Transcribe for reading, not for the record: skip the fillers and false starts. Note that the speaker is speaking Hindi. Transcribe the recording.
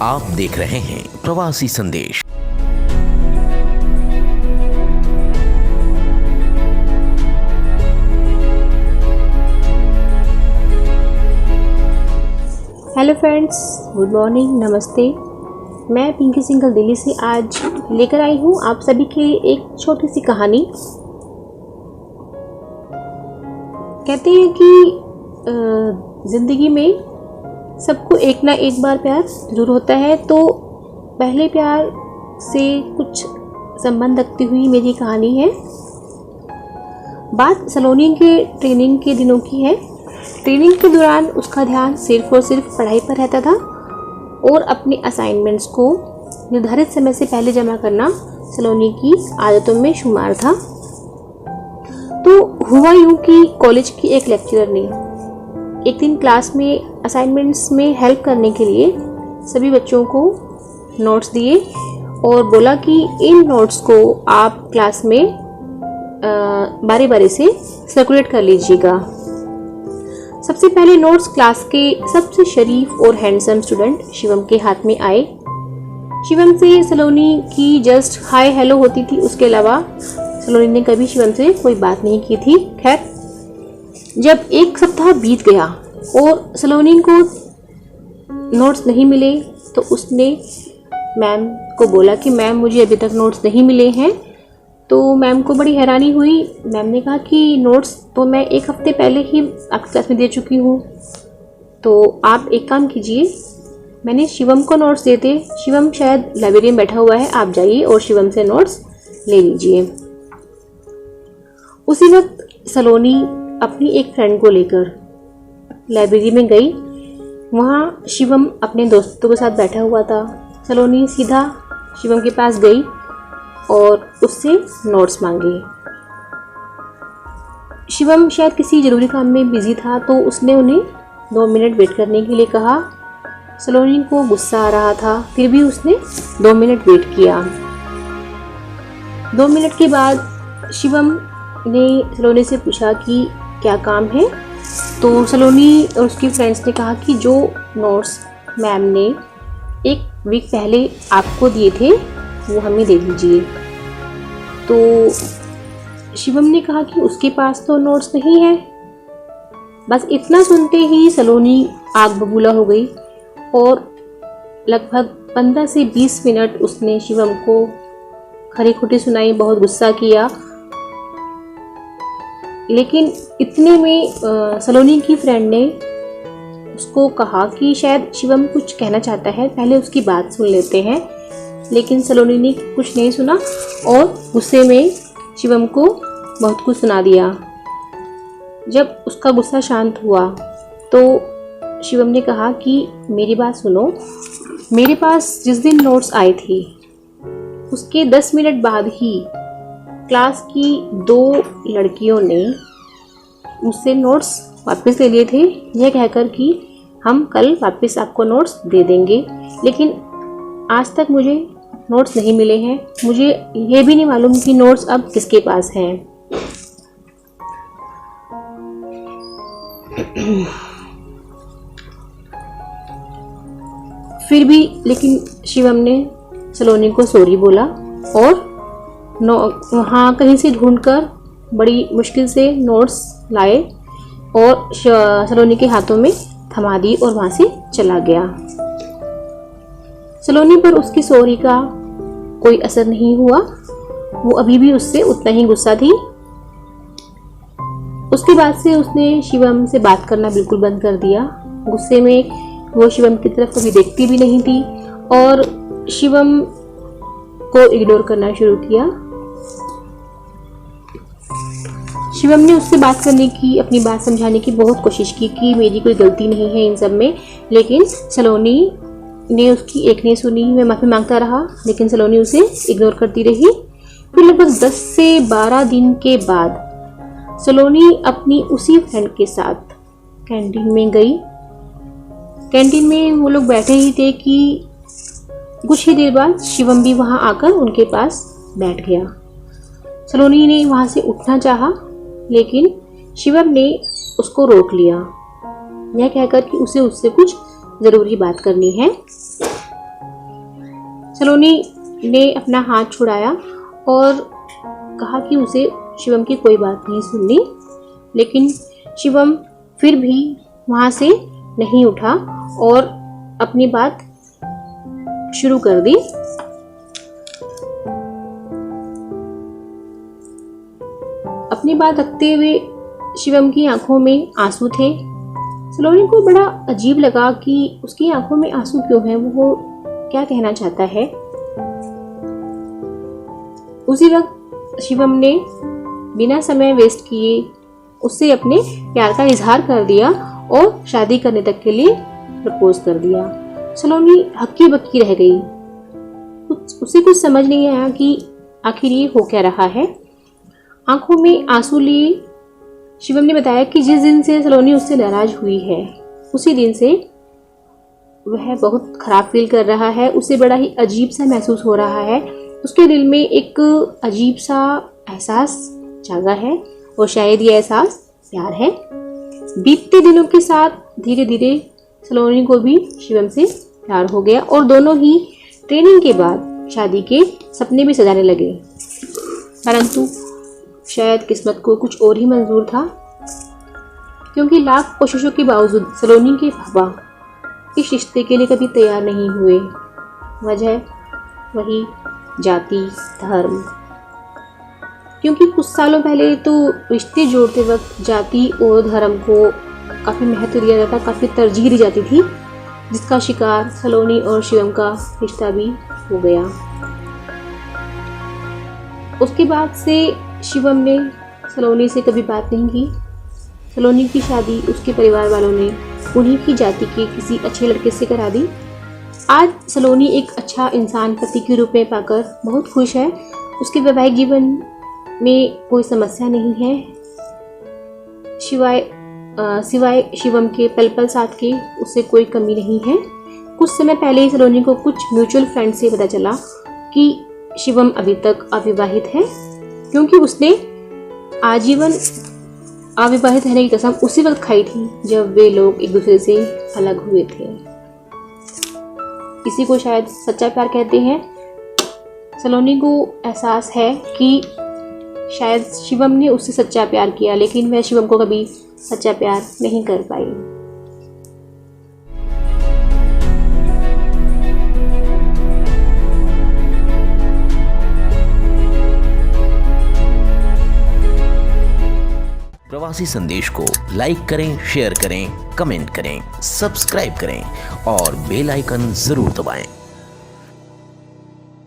आप देख रहे हैं प्रवासी संदेश। हेलो फ्रेंड्स, गुड मॉर्निंग, नमस्ते। मैं पिंकी सिंघल दिल्ली से आज लेकर आई हूँ आप सभी के लिए एक छोटी सी कहानी। कहते हैं कि ज़िंदगी में सबको एक ना एक बार प्यार ज़रूर होता है, तो पहले प्यार से कुछ संबंध रखती हुई मेरी कहानी है। बात सलोनी के ट्रेनिंग के दिनों की है। ट्रेनिंग के दौरान उसका ध्यान सिर्फ और सिर्फ पढ़ाई पर रहता था और अपने असाइनमेंट्स को निर्धारित समय से पहले जमा करना सलोनी की आदतों में शुमार था। तो हुआ यूँ कि कॉलेज की एक लेक्चरर ने एक दिन क्लास में असाइनमेंट्स में हेल्प करने के लिए सभी बच्चों को नोट्स दिए और बोला कि इन नोट्स को आप क्लास में बारी बारी से सर्कुलेट कर लीजिएगा। सबसे पहले नोट्स क्लास के सबसे शरीफ और हैंडसम स्टूडेंट शिवम के हाथ में आए। शिवम से सलोनी की जस्ट हाय हेलो होती थी, उसके अलावा सलोनी ने कभी शिवम से कोई बात नहीं की थी। खैर, जब एक सप्ताह बीत गया और सलोनी को नोट्स नहीं मिले तो उसने मैम को बोला कि मैम मुझे अभी तक नोट्स नहीं मिले हैं। तो मैम को बड़ी हैरानी हुई। मैम ने कहा कि नोट्स तो मैं एक हफ्ते पहले ही आपकी क्लास में दे चुकी हूँ, तो आप एक काम कीजिए, मैंने शिवम को नोट्स देते, शिवम शायद लाइब्रेरी में बैठा हुआ है, आप जाइए और शिवम से नोट्स ले लीजिए। उसी वक्त सलोनी अपनी एक फ्रेंड को लेकर लाइब्रेरी में गई। वहाँ शिवम अपने दोस्तों के साथ बैठा हुआ था। सलोनी सीधा शिवम के पास गई और उससे नोट्स मांगे। शिवम शायद किसी ज़रूरी काम में बिजी था, तो उसने उन्हें 2 मिनट वेट करने के लिए कहा। सलोनी को गुस्सा आ रहा था, फिर भी उसने 2 मिनट वेट किया। 2 मिनट के बाद शिवम ने सलोनी से पूछा कि क्या काम है। तो सलोनी और उसकी फ्रेंड्स ने कहा कि जो नोट्स मैम ने 1 वीक पहले आपको दिए थे वो हमें दे दीजिए। तो शिवम ने कहा कि उसके पास तो नोट्स नहीं है। बस इतना सुनते ही सलोनी आग बबूला हो गई और लगभग 15 से 20 मिनट उसने शिवम को खरी खोटी सुनाई, बहुत गुस्सा किया। लेकिन इतने में सलोनी की फ्रेंड ने उसको कहा कि शायद शिवम कुछ कहना चाहता है, पहले उसकी बात सुन लेते हैं। लेकिन सलोनी ने कुछ नहीं सुना और गुस्से में शिवम को बहुत कुछ सुना दिया। जब उसका गुस्सा शांत हुआ तो शिवम ने कहा कि मेरी बात सुनो, मेरे पास जिस दिन नोट्स आए थे उसके 10 मिनट बाद ही क्लास की 2 लड़कियों ने मुझसे नोट्स वापस ले लिए थे, यह कहकर कि हम कल वापस आपको नोट्स दे देंगे। लेकिन आज तक मुझे नोट्स नहीं मिले हैं। मुझे ये भी नहीं मालूम कि नोट्स अब किसके पास हैं। फिर भी लेकिन शिवम ने सलोनी को सॉरी बोला और वहाँ कहीं से ढूंढकर बड़ी मुश्किल से नोट्स लाए और सलोनी के हाथों में थमा दी और वहाँ से चला गया। सलोनी पर उसकी सॉरी का कोई असर नहीं हुआ, वो अभी भी उससे उतना ही गुस्सा थी। उसके बाद से उसने शिवम से बात करना बिल्कुल बंद कर दिया। गुस्से में वो शिवम की तरफ कभी देखती भी नहीं थी और शिवम को इग्नोर करना शुरू किया। शिवम ने उससे बात करने की, अपनी बात समझाने की बहुत कोशिश की कि मेरी कोई गलती नहीं है इन सब में, लेकिन सलोनी ने उसकी एक नहीं सुनी। मैं माफ़ी मांगता रहा लेकिन सलोनी उसे इग्नोर करती रही। फिर लगभग 10 से 12 दिन के बाद सलोनी अपनी उसी फ्रेंड के साथ कैंटीन में गई। कैंटीन में वो लोग बैठे ही थे कि कुछ ही देर बाद शिवम भी वहाँ आकर उनके पास बैठ गया। सलोनी ने वहाँ से उठना चाहा लेकिन शिवम ने उसको रोक लिया, यह कहकर कि उसे उससे कुछ ज़रूरी बात करनी है। सलोनी ने अपना हाथ छुड़ाया और कहा कि उसे शिवम की कोई बात नहीं सुननी, लेकिन शिवम फिर भी वहाँ से नहीं उठा और अपनी बात शुरू कर दी। अपनी बात रखते हुए शिवम की आंखों में आंसू थे। सलोनी को बड़ा अजीब लगा कि उसकी आंखों में आंसू क्यों है, वो क्या कहना चाहता है। उसी वक्त शिवम ने बिना समय वेस्ट किए उससे अपने प्यार का इजहार कर दिया और शादी करने तक के लिए प्रपोज कर दिया। सलोनी हक्की बक्की रह गई। उसे कुछ समझ नहीं आया कि आखिर ये हो क्या रहा है। आंखों में आंसू लिए शिवम ने बताया कि जिस दिन से सलोनी उससे नाराज हुई है उसी दिन से वह बहुत खराब फील कर रहा है। उसे बड़ा ही अजीब सा महसूस हो रहा है। उसके दिल में एक अजीब सा एहसास जागा है और शायद ये एहसास प्यार है। बीतते दिनों के साथ धीरे धीरे सलोनी को भी शिवम से प्यार हो गया और दोनों ही ट्रेनिंग के बाद शादी के सपने भी सजाने लगे। परंतु शायद किस्मत को कुछ और ही मंजूर था, क्योंकि लाख कोशिशों के बावजूद सलोनी के पापा इस रिश्ते के लिए कभी तैयार नहीं हुए। वजह वही जाति धर्म, क्योंकि कुछ सालों पहले तो रिश्ते जोड़ते वक्त जाति और धर्म को काफ़ी महत्व दिया जाता, काफ़ी तरजीह दी जाती थी, जिसका शिकार सलोनी और शिवम का रिश्ता भी हो गया। उसके बाद से शिवम ने सलोनी से कभी बात नहीं की। सलोनी की शादी उसके परिवार वालों ने उन्हीं की जाति के किसी अच्छे लड़के से करा दी। आज सलोनी एक अच्छा इंसान पति के रूप में पाकर बहुत खुश है। उसके वैवाहिक जीवन में कोई समस्या नहीं है, सिवाय शिवम के पल पल साथ के उससे कोई कमी नहीं है। कुछ समय पहले ही सलोनी को कुछ म्यूचुअल फ्रेंड से पता चला कि शिवम अभी तक अविवाहित है, क्योंकि उसने आजीवन अविवाहित रहने की कसम उसी वक्त खाई थी जब वे लोग एक दूसरे से अलग हुए थे। इसी को शायद सच्चा प्यार कहते हैं। सलोनी को एहसास है कि शायद शिवम ने उससे सच्चा प्यार किया, लेकिन वह शिवम को कभी सच्चा प्यार नहीं कर पाई। प्रवासी संदेश को लाइक करें, शेयर करें, कमेंट करें, सब्सक्राइब करें और बेल आइकन जरूर दबाएं।